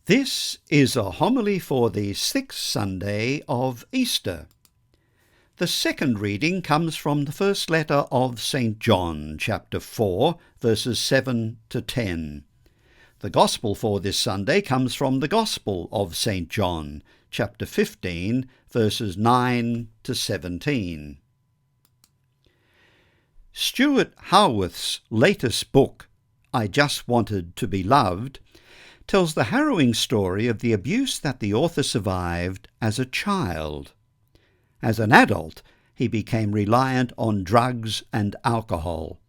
This is a homily for the sixth Sunday of Easter. The second reading comes from the first letter of St. John, chapter 4, verses 7 to 10. The Gospel for this Sunday comes from the Gospel of St. John, chapter 15, verses 9 to 17. Stuart Haworth's latest book, I Just Wanted to Be Loved, tells the harrowing story of the abuse that the author survived as a child. As an adult, he became reliant on drugs and alcohol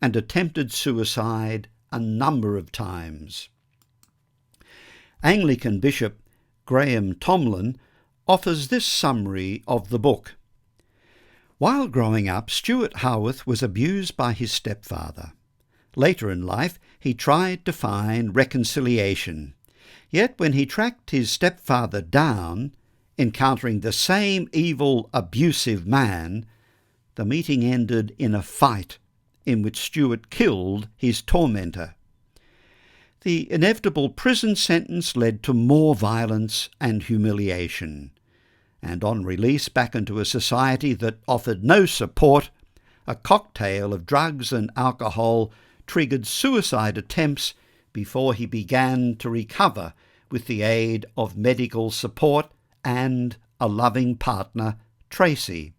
and attempted suicide a number of times. Anglican Bishop Graham Tomlin offers this summary of the book. While growing up, Stuart Haworth was abused by his stepfather. Later in life, he tried to find reconciliation. Yet when he tracked his stepfather down, encountering the same evil, abusive man, the meeting ended in a fight in which Stuart killed his tormentor. The inevitable prison sentence led to more violence and humiliation, and on release back into a society that offered no support, a cocktail of drugs and alcohol triggered suicide attempts before he began to recover with the aid of medical support and a loving partner, Tracy.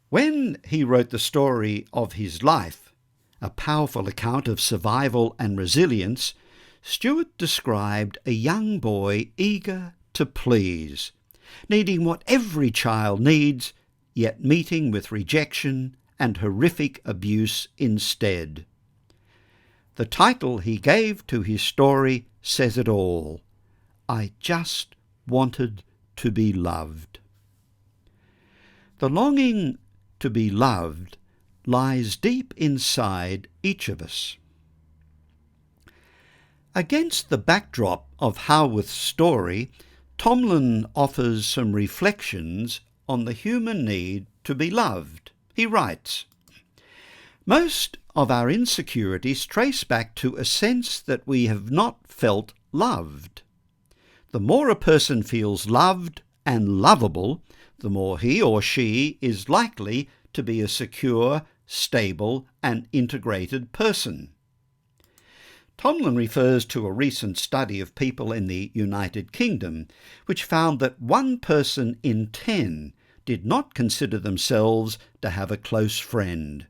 When he wrote the story of his life, a powerful account of survival and resilience, Stuart described a young boy eager to please, needing what every child needs, yet meeting with rejection and horrific abuse instead. The title he gave to his story says it all. I just wanted to be loved. The longing to be loved lies deep inside each of us. Against the backdrop of Haworth's story, Tomlin offers some reflections on the human need to be loved. He writes, most of our insecurities trace back to a sense that we have not felt loved. The more a person feels loved and lovable, the more he or she is likely to be a secure, stable, and integrated person. Tomlin refers to a recent study of people in the United Kingdom, which found that 1 person in 10 did not consider themselves to have a close friend,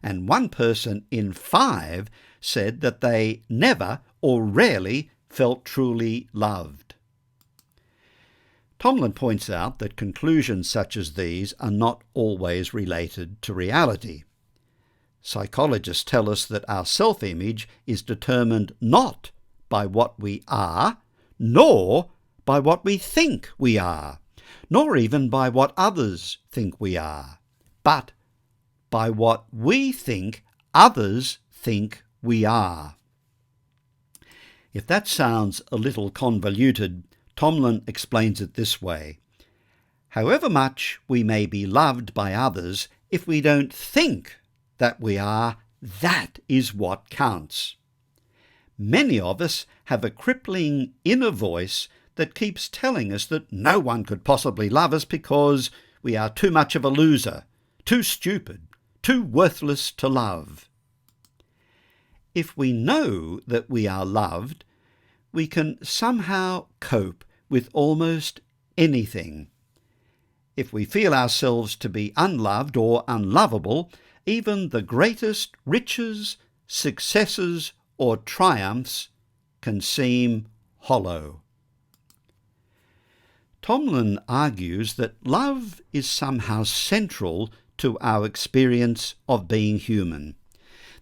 and 1 person in 5 said that they never or rarely felt truly loved. Tomlin points out that conclusions such as these are not always related to reality. Psychologists tell us that our self-image is determined not by what we are, nor by what we think we are, nor even by what others think we are, but by what we think others think we are. If that sounds a little convoluted, Tomlin explains it this way. However much we may be loved by others, if we don't think that we are, that is what counts. Many of us have a crippling inner voice that keeps telling us that no one could possibly love us because we are too much of a loser, too stupid, too worthless to love. If we know that we are loved, we can somehow cope with almost anything. If we feel ourselves to be unloved or unlovable, even the greatest riches, successes, or triumphs can seem hollow. Tomlin argues that love is somehow central to our experience of being human.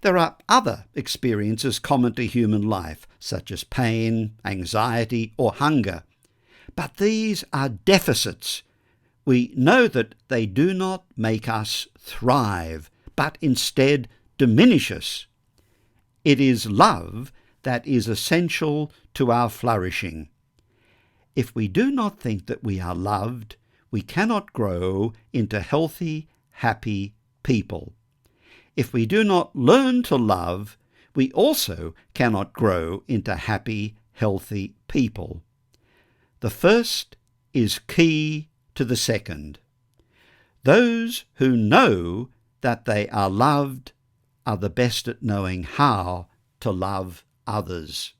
There are other experiences common to human life, such as pain, anxiety, or hunger. But these are deficits. We know that they do not make us thrive, but instead diminish us. It is love that is essential to our flourishing. If we do not think that we are loved, we cannot grow into healthy, happy people. If we do not learn to love, we also cannot grow into happy, healthy people. The first is key to the second. Those who know that they are loved are the best at knowing how to love others.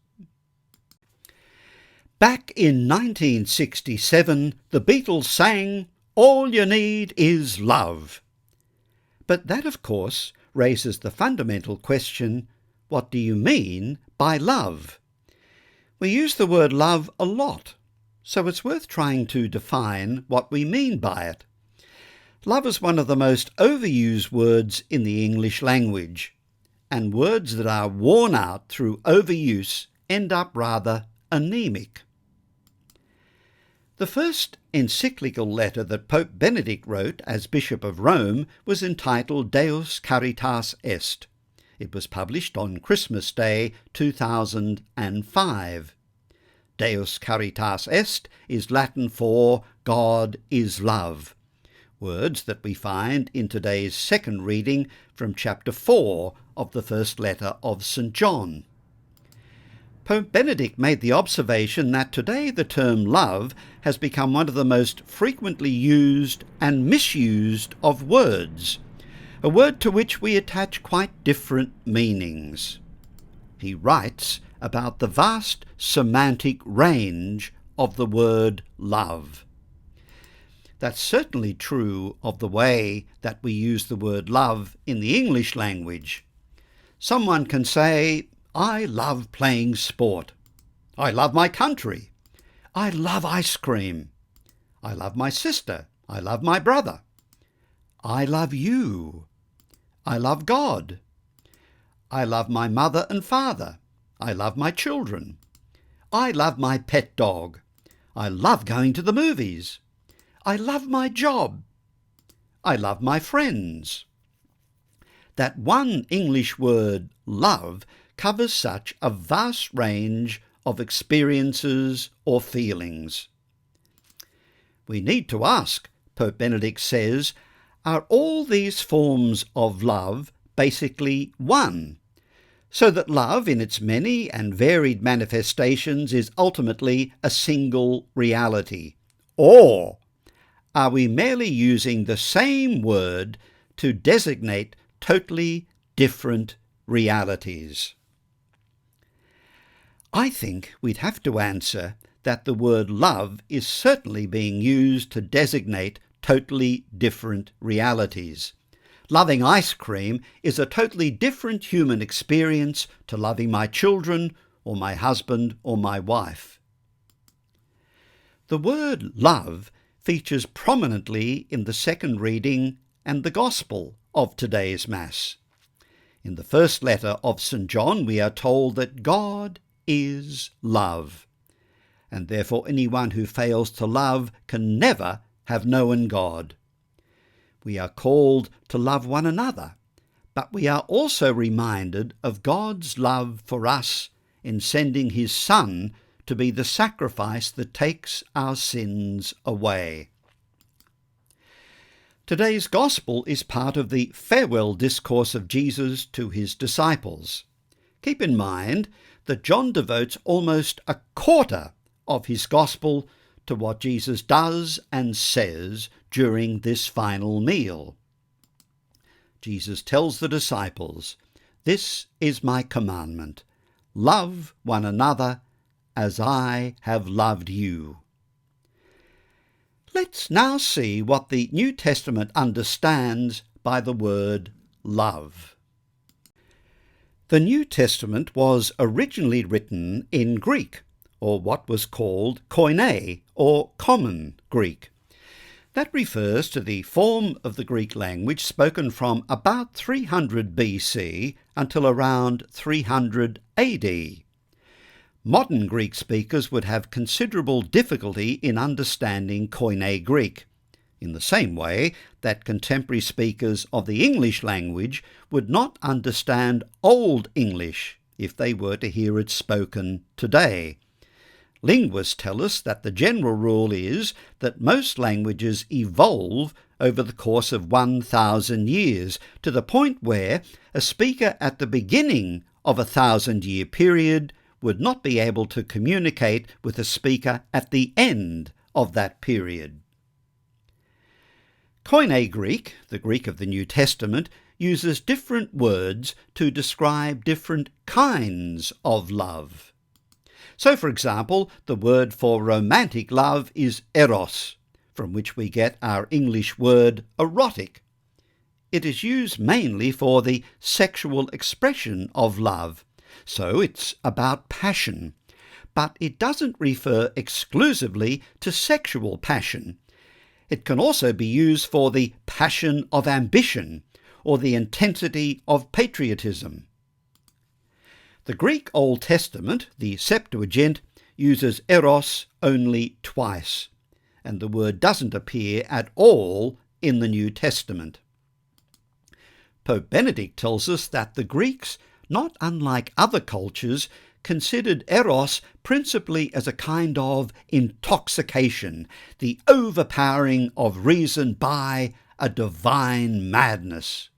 Back in 1967, the Beatles sang, "All you need is love." But that, of course, raises the fundamental question, what do you mean by love? We use the word love a lot, so it's worth trying to define what we mean by it. Love is one of the most overused words in the English language, and words that are worn out through overuse end up rather anemic. The first encyclical letter that Pope Benedict wrote as Bishop of Rome was entitled Deus Caritas Est. It was published on Christmas Day 2005. Deus Caritas Est is Latin for God is love, words that we find in today's second reading from chapter 4 of the first letter of St. John. Pope Benedict made the observation that today the term love has become one of the most frequently used and misused of words, a word to which we attach quite different meanings. He writes about the vast semantic range of the word love. That's certainly true of the way that we use the word love in the English language. Someone can say, "I love playing sport. I love my country. I love ice cream. I love my sister. I love my brother. I love you. I love God. I love my mother and father. I love my children. I love my pet dog. I love going to the movies. I love my job. I love my friends." That one English word, love, covers such a vast range of experiences or feelings. We need to ask, Pope Benedict says, are all these forms of love basically one, so that love in its many and varied manifestations is ultimately a single reality? Or are we merely using the same word to designate totally different realities? I think we'd have to answer that the word love is certainly being used to designate totally different realities. Loving ice cream is a totally different human experience to loving my children or my husband or my wife. The word love features prominently in the second reading and the Gospel of today's Mass. In the first letter of St. John, we are told that God is love, and therefore anyone who fails to love can never have known God. We are called to love one another, but we are also reminded of God's love for us in sending his Son to be the sacrifice that takes our sins away. Today's Gospel is part of the farewell discourse of Jesus to his disciples. Keep in mind that John devotes almost a quarter of his Gospel to what Jesus does and says during this final meal. Jesus tells the disciples, "This is my commandment, love one another as I have loved you." Let's now see what the New Testament understands by the word love. The New Testament was originally written in Greek, or what was called Koine, or Common Greek. That refers to the form of the Greek language spoken from about 300 BC until around 300 AD. Modern Greek speakers would have considerable difficulty in understanding Koine Greek, in the same way that contemporary speakers of the English language would not understand Old English if they were to hear it spoken today. Linguists tell us that the general rule is that most languages evolve over the course of 1,000 years, to the point where a speaker at the beginning of a 1,000-year period would not be able to communicate with the speaker at the end of that period. Koine Greek, the Greek of the New Testament, uses different words to describe different kinds of love. So, for example, the word for romantic love is eros, from which we get our English word erotic. It is used mainly for the sexual expression of love, so it's about passion, but it doesn't refer exclusively to sexual passion. It can also be used for the passion of ambition or the intensity of patriotism. The Greek Old Testament, the Septuagint, uses eros only twice, and the word doesn't appear at all in the New Testament. Pope Benedict tells us that the Greeks, not unlike other cultures, considered eros principally as a kind of intoxication, the overpowering of reason by a divine madness.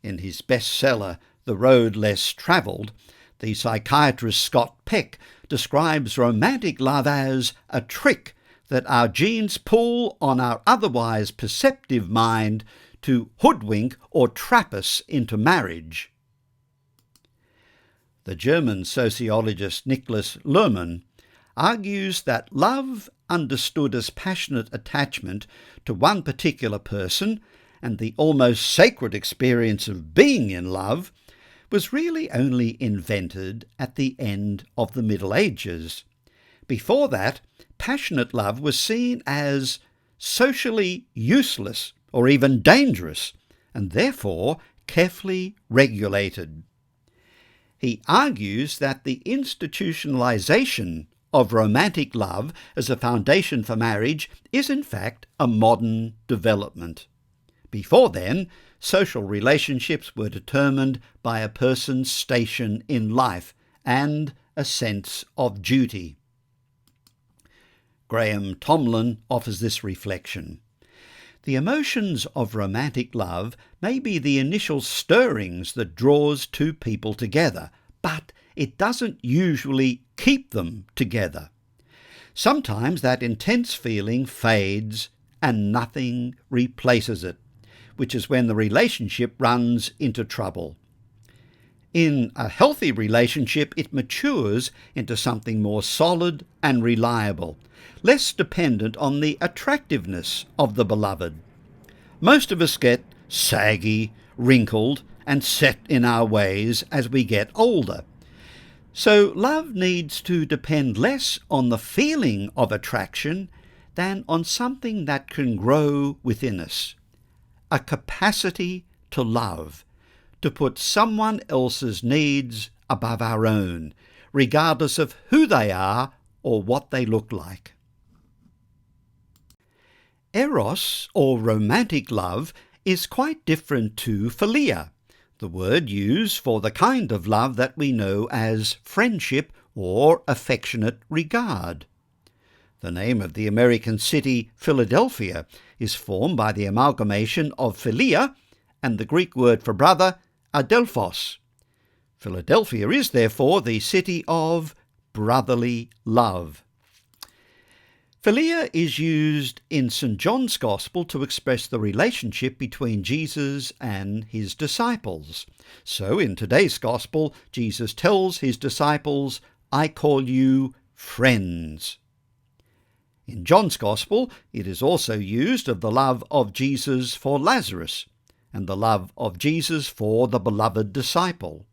In his bestseller, The Road Less Travelled, the psychiatrist Scott Peck describes romantic love as a trick that our genes pull on our otherwise perceptive mind to hoodwink or trap us into marriage. The German sociologist Niklas Luhmann argues that love, understood as passionate attachment to one particular person and the almost sacred experience of being in love, was really only invented at the end of the Middle Ages. Before that, passionate love was seen as socially useless or even dangerous, and therefore carefully regulated. He argues that the institutionalization of romantic love as a foundation for marriage is in fact a modern development. Before then, social relationships were determined by a person's station in life and a sense of duty. Graham Tomlin offers this reflection. The emotions of romantic love may be the initial stirrings that draws two people together, but it doesn't usually keep them together. Sometimes that intense feeling fades and nothing replaces it, which is when the relationship runs into trouble. In a healthy relationship, it matures into something more solid and reliable, less dependent on the attractiveness of the beloved. Most of us get saggy, wrinkled, and set in our ways as we get older. So love needs to depend less on the feeling of attraction than on something that can grow within us. A capacity to love, to put someone else's needs above our own, regardless of who they are or what they look like. Eros, or romantic love, is quite different to philia, the word used for the kind of love that we know as friendship or affectionate regard. The name of the American city Philadelphia is formed by the amalgamation of philia and the Greek word for brother, adelphos. Philadelphia is therefore the city of brotherly love. Philia is used in St. John's Gospel to express the relationship between Jesus and his disciples. So in today's Gospel, Jesus tells his disciples, "I call you friends." In John's Gospel, it is also used of the love of Jesus for Lazarus and the love of Jesus for the beloved disciple.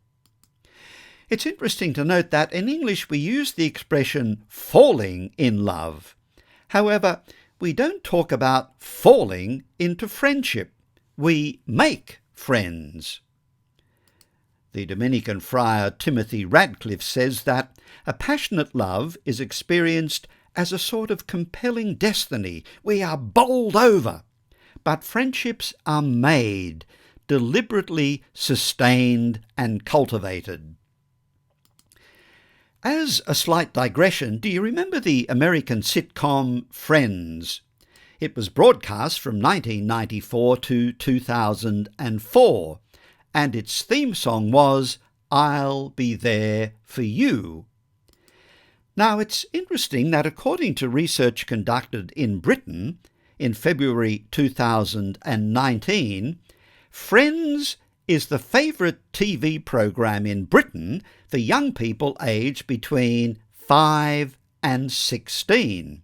It's interesting to note that in English we use the expression falling in love. However, we don't talk about falling into friendship. We make friends. The Dominican friar Timothy Radcliffe says that a passionate love is experienced as a sort of compelling destiny. We are bowled over. But friendships are made, deliberately sustained and cultivated. As a slight digression, do you remember the American sitcom Friends? It was broadcast from 1994 to 2004, and its theme song was I'll be there for you. Now, it's interesting that according to research conducted in Britain in February 2019, Friends is the favourite TV programme in Britain for young people aged between 5 and 16.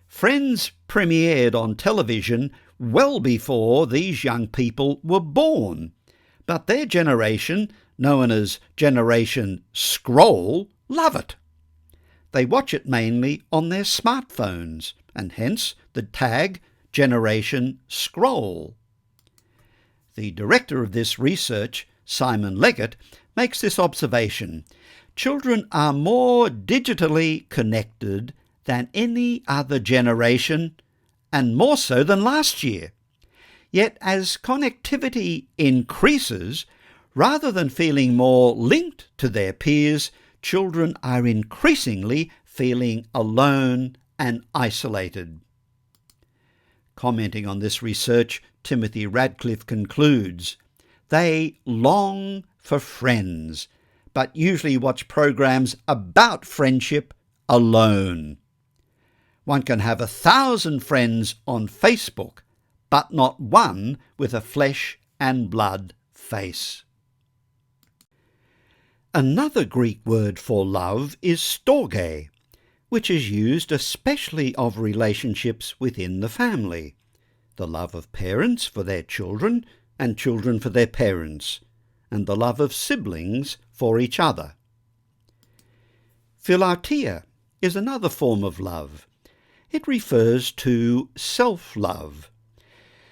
Friends premiered on television well before these young people were born, but their generation, known as Generation Scroll, love it. They watch it mainly on their smartphones, and hence the tag Generation Scroll. The director of this research, Simon Leggett, makes this observation: children are more digitally connected than any other generation, and more so than last year. Yet as connectivity increases, rather than feeling more linked to their peers, children are increasingly feeling alone and isolated. Commenting on this research, Timothy Radcliffe concludes, "They long for friends, but usually watch programs about friendship alone. One can have 1,000 friends on Facebook, but not one with a flesh and blood face." Another Greek word for love is storge, which is used especially of relationships within the family, the love of parents for their children and children for their parents, and the love of siblings for each other. Philautia is another form of love. It refers to self-love.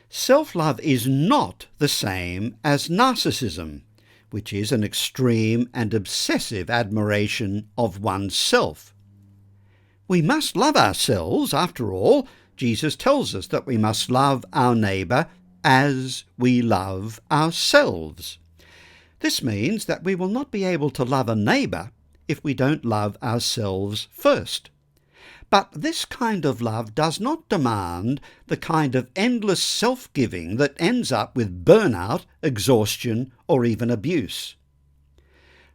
Self-love is not the same as narcissism, which is an extreme and obsessive admiration of oneself. We must love ourselves, after all. Jesus tells us that we must love our neighbour as we love ourselves. This means that we will not be able to love a neighbour if we don't love ourselves first. But this kind of love does not demand the kind of endless self-giving that ends up with burnout, exhaustion, or even abuse.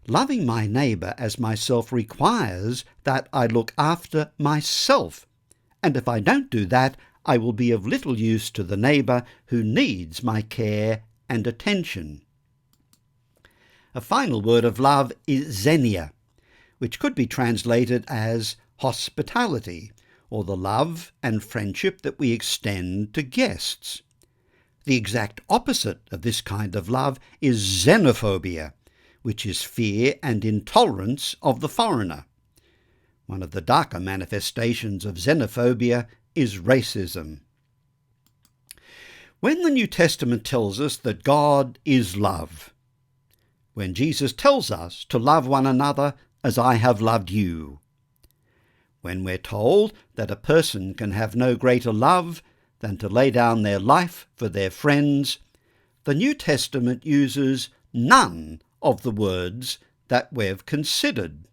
Loving my neighbour as myself requires that I look after myself, and if I don't do that, I will be of little use to the neighbour who needs my care and attention. A final word of love is xenia, which could be translated as hospitality, or the love and friendship that we extend to guests. The exact opposite of this kind of love is xenophobia, which is fear and intolerance of the foreigner. One of the darker manifestations of xenophobia is racism. When the New Testament tells us that God is love, when Jesus tells us to love one another as I have loved you, when we're told that a person can have no greater love than to lay down their life for their friends, the New Testament uses none of the words that we've considered.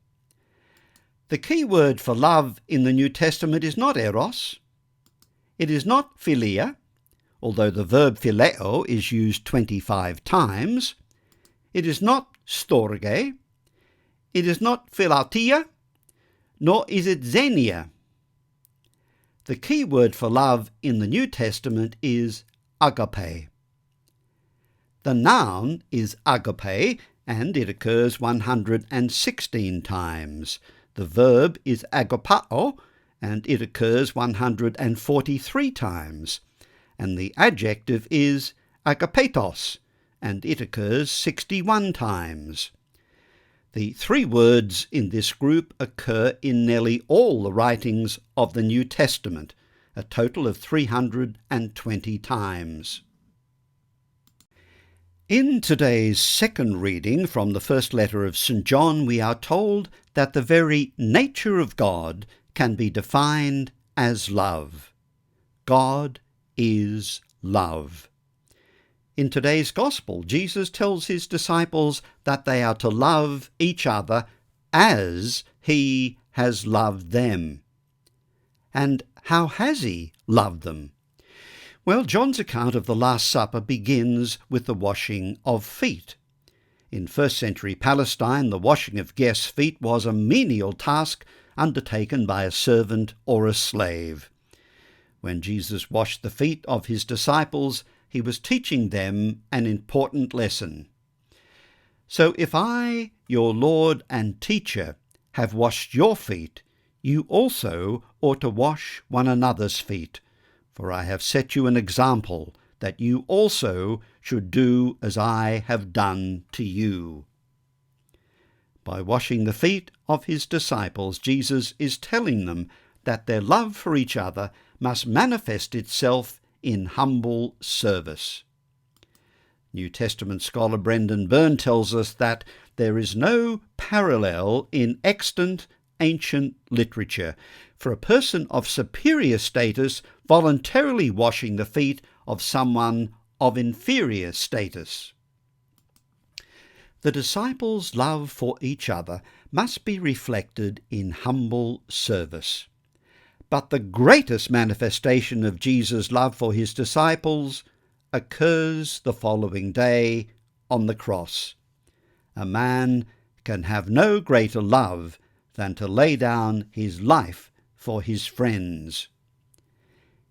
The key word for love in the New Testament is not eros. It is not philia, although the verb phileo is used 25 times. It is not storge. It is not philautia, nor is it xenia. The key word for love in the New Testament is agape. The noun is agape, and it occurs 116 times. The verb is agapao, and it occurs 143 times. And the adjective is agapetos, and it occurs 61 times. The three words in this group occur in nearly all the writings of the New Testament, a total of 320 times. In today's second reading from the first letter of St. John, we are told that the very nature of God can be defined as love. God is love. In today's Gospel, Jesus tells his disciples that they are to love each other as he has loved them. And how has he loved them? Well, John's account of the Last Supper begins with the washing of feet. In first-century Palestine, the washing of guests' feet was a menial task undertaken by a servant or a slave. When Jesus washed the feet of his disciples, he was teaching them an important lesson. So if I, your Lord and teacher, have washed your feet, you also ought to wash one another's feet. For I have set you an example, that you also should do as I have done to you. By washing the feet of his disciples, Jesus is telling them that their love for each other must manifest itself in humble service. New Testament scholar Brendan Byrne tells us that there is no parallel in extant ancient literature for a person of superior status voluntarily washing the feet of someone of inferior status. The disciples' love for each other must be reflected in humble service. But the greatest manifestation of Jesus' love for his disciples occurs the following day on the cross. A man can have no greater love than to lay down his life for his friends.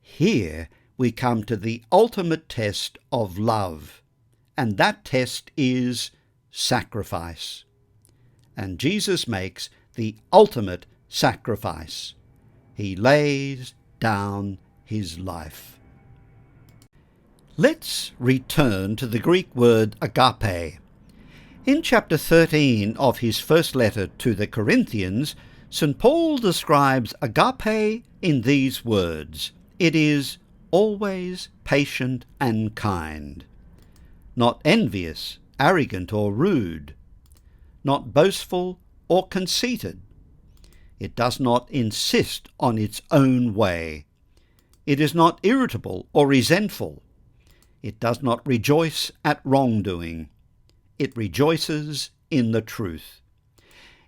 Here we come to the ultimate test of love, and that test is sacrifice. And Jesus makes the ultimate sacrifice. He lays down his life. Let's return to the Greek word agape. In chapter 13 of his first letter to the Corinthians, St. Paul describes agape in these words: it is always patient and kind, not envious, arrogant or rude, not boastful or conceited. It does not insist on its own way. It is not irritable or resentful. It does not rejoice at wrongdoing. It rejoices in the truth.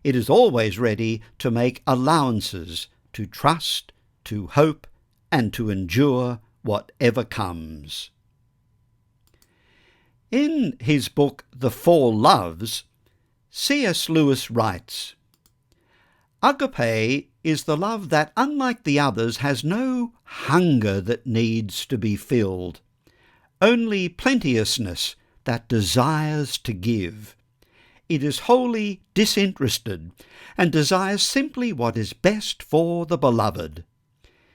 It is always ready to make allowances, to trust, to hope, and to endure whatever comes. In his book The Four Loves, C.S. Lewis writes, "Agape is the love that, unlike the others, has no hunger that needs to be filled, only plenteousness that desires to give. It is wholly disinterested and desires simply what is best for the beloved.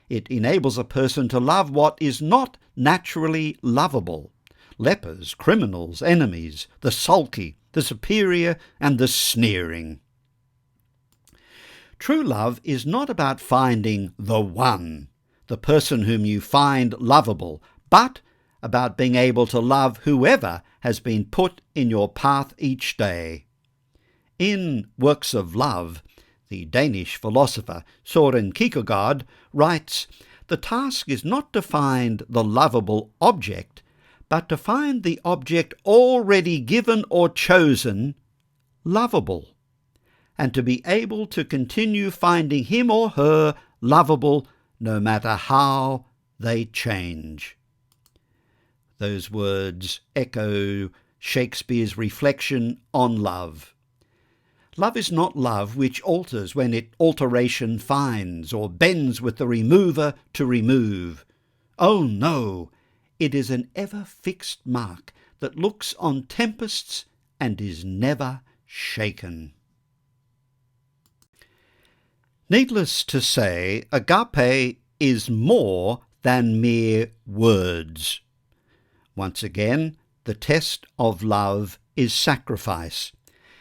It enables a person to love what is not naturally lovable: lepers, criminals, enemies, the sulky, the superior, and the sneering." True love is not about finding the one, the person whom you find lovable, but about being able to love whoever has been put in your path each day. In Works of Love, the Danish philosopher Søren Kierkegaard writes, "The task is not to find the lovable object, but to find the object already given or chosen lovable, and to be able to continue finding him or her lovable no matter how they change." Those words echo Shakespeare's reflection on love. Love is not love which alters when it alteration finds, or bends with the remover to remove. Oh no, it is an ever-fixed mark that looks on tempests and is never shaken. Needless to say, agape is more than mere words. Once again, the test of love is sacrifice.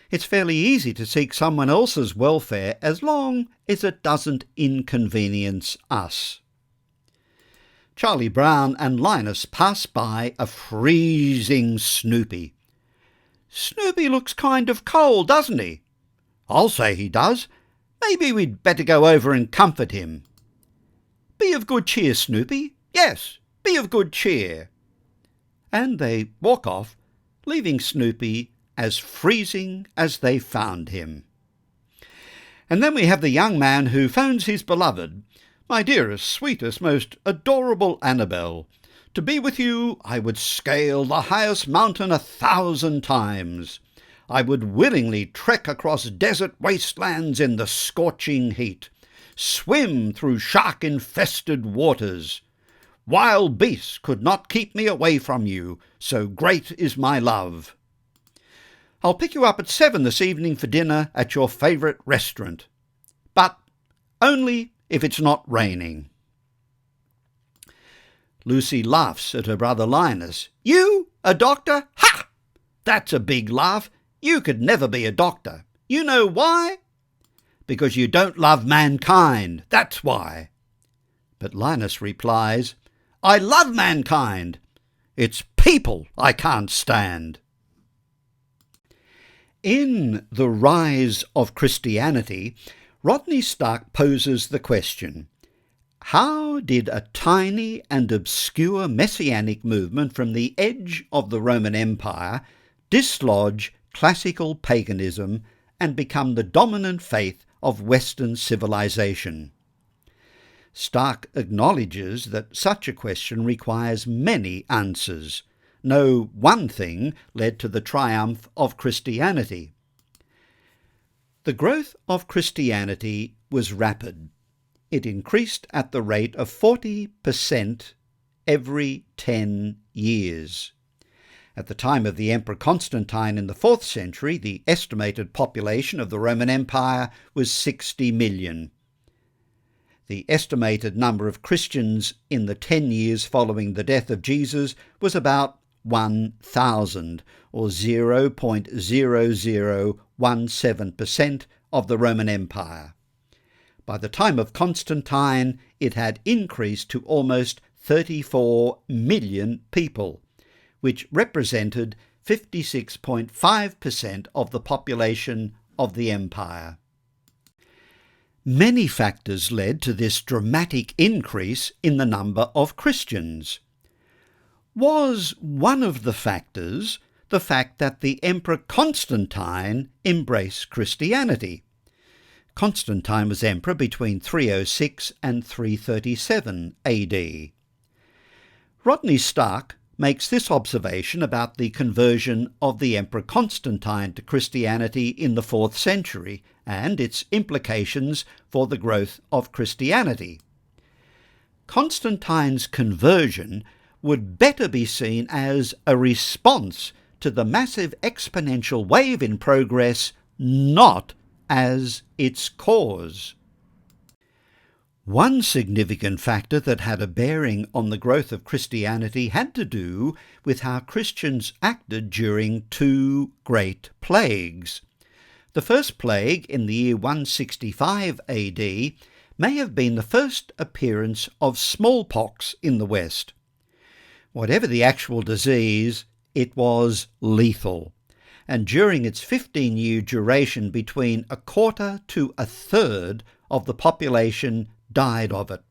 It's fairly easy to seek someone else's welfare as long as it doesn't inconvenience us. Charlie Brown and Linus pass by a freezing Snoopy. "Snoopy looks kind of cold, doesn't he?" "I'll say he does. Maybe we'd better go over and comfort him." "Be of good cheer, Snoopy. Yes, be of good cheer." And they walk off, leaving Snoopy as freezing as they found him. And then we have the young man who phones his beloved, "My dearest, sweetest, most adorable Annabel, to be with you I would scale the highest mountain 1,000 times. I would willingly trek across desert wastelands in the scorching heat, swim through shark-infested waters. Wild beasts could not keep me away from you, so great is my love. I'll pick you up at 7 this evening for dinner at your favourite restaurant, but only if it's not raining. Lucy laughs at her brother Linus. You, a doctor? Ha! That's a big laugh. You could never be a doctor. You know why? Because you don't love mankind, that's why. But Linus replies, I love mankind. It's people I can't stand. In The Rise of Christianity, Rodney Stark poses the question, how did a tiny and obscure messianic movement from the edge of the Roman Empire dislodge classical paganism and become the dominant faith of Western civilization? Stark acknowledges that such a question requires many answers. No one thing led to the triumph of Christianity. The growth of Christianity was rapid. It increased at the rate of 40% every 10 years. At the time of the Emperor Constantine in the 4th century, the estimated population of the Roman Empire was 60 million. The estimated number of Christians in the 10 years following the death of Jesus was about 1,000, or 0.0017% of the Roman Empire. By the time of Constantine, it had increased to almost 34 million people, which represented 56.5% of the population of the empire. Many factors led to this dramatic increase in the number of Christians. Was one of the factors the fact that the Emperor Constantine embraced Christianity? Constantine was emperor between 306 and 337 AD. Rodney Stark makes this observation about the conversion of the Emperor Constantine to Christianity in the 4th century and its implications for the growth of Christianity. Constantine's conversion would better be seen as a response to the massive exponential wave in progress, not as its cause. One significant factor that had a bearing on the growth of Christianity had to do with how Christians acted during 2 great plagues. The first plague in the year 165 AD may have been the first appearance of smallpox in the West. Whatever the actual disease, it was lethal, and during its 15-year duration, between a quarter to a third of the population died of it.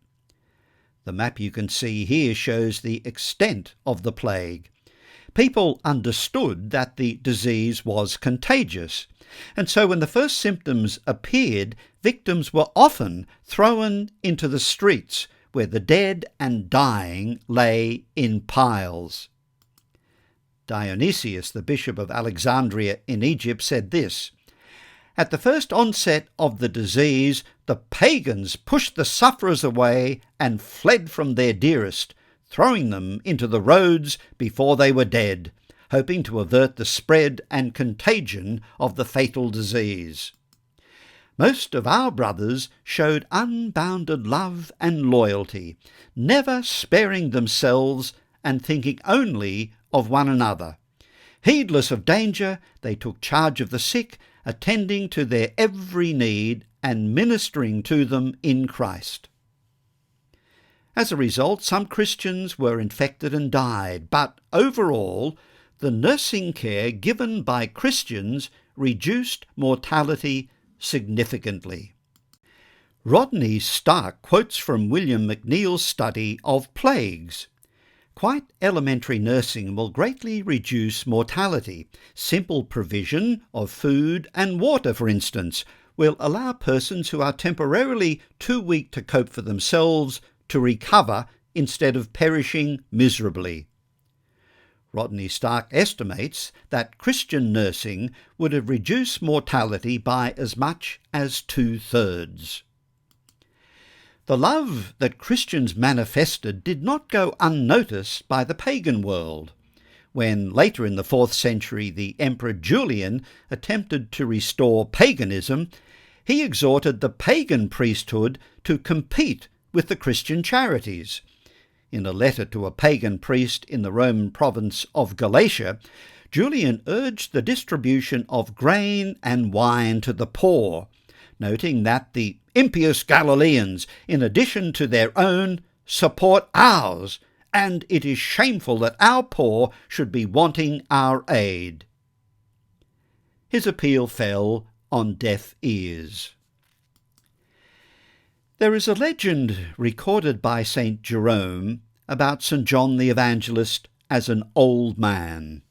The map you can see here shows the extent of the plague. People understood that the disease was contagious, and so when the first symptoms appeared, victims were often thrown into the streets, where the dead and dying lay in piles. Dionysius, the bishop of Alexandria in Egypt, said this, "At the first onset of the disease, the pagans pushed the sufferers away and fled from their dearest, throwing them into the roads before they were dead, hoping to avert the spread and contagion of the fatal disease. Most of our brothers showed unbounded love and loyalty, never sparing themselves and thinking only of one another. Heedless of danger, they took charge of the sick, attending to their every need and ministering to them in Christ." As a result, some Christians were infected and died, but overall, the nursing care given by Christians reduced mortality significantly. Rodney Stark quotes from William McNeill's study of plagues. Quite elementary nursing will greatly reduce mortality. Simple provision of food and water, for instance, will allow persons who are temporarily too weak to cope for themselves to recover instead of perishing miserably. Rodney Stark estimates that Christian nursing would have reduced mortality by as much as 2/3. The love that Christians manifested did not go unnoticed by the pagan world. When later in the 4th century the Emperor Julian attempted to restore paganism, he exhorted the pagan priesthood to compete with the Christian charities. In a letter to a pagan priest in the Roman province of Galatia, Julian urged the distribution of grain and wine to the poor, noting that the impious Galileans, in addition to their own, support ours, and it is shameful that our poor should be wanting our aid. His appeal fell on deaf ears. There is a legend recorded by St. Jerome about St. John the Evangelist as an old man.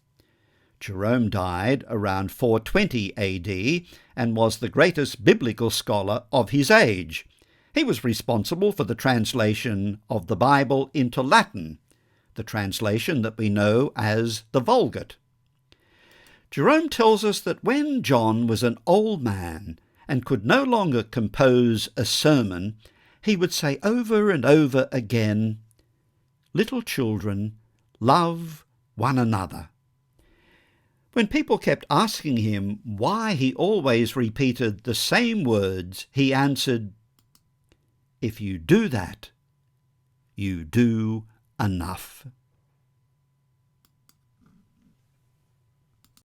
Jerome died around 420 AD and was the greatest biblical scholar of his age. He was responsible for the translation of the Bible into Latin, the translation that we know as the Vulgate. Jerome tells us that when John was an old man and could no longer compose a sermon, he would say over and over again, "Little children, love one another." When people kept asking him why he always repeated the same words, he answered, "If you do that, you do enough."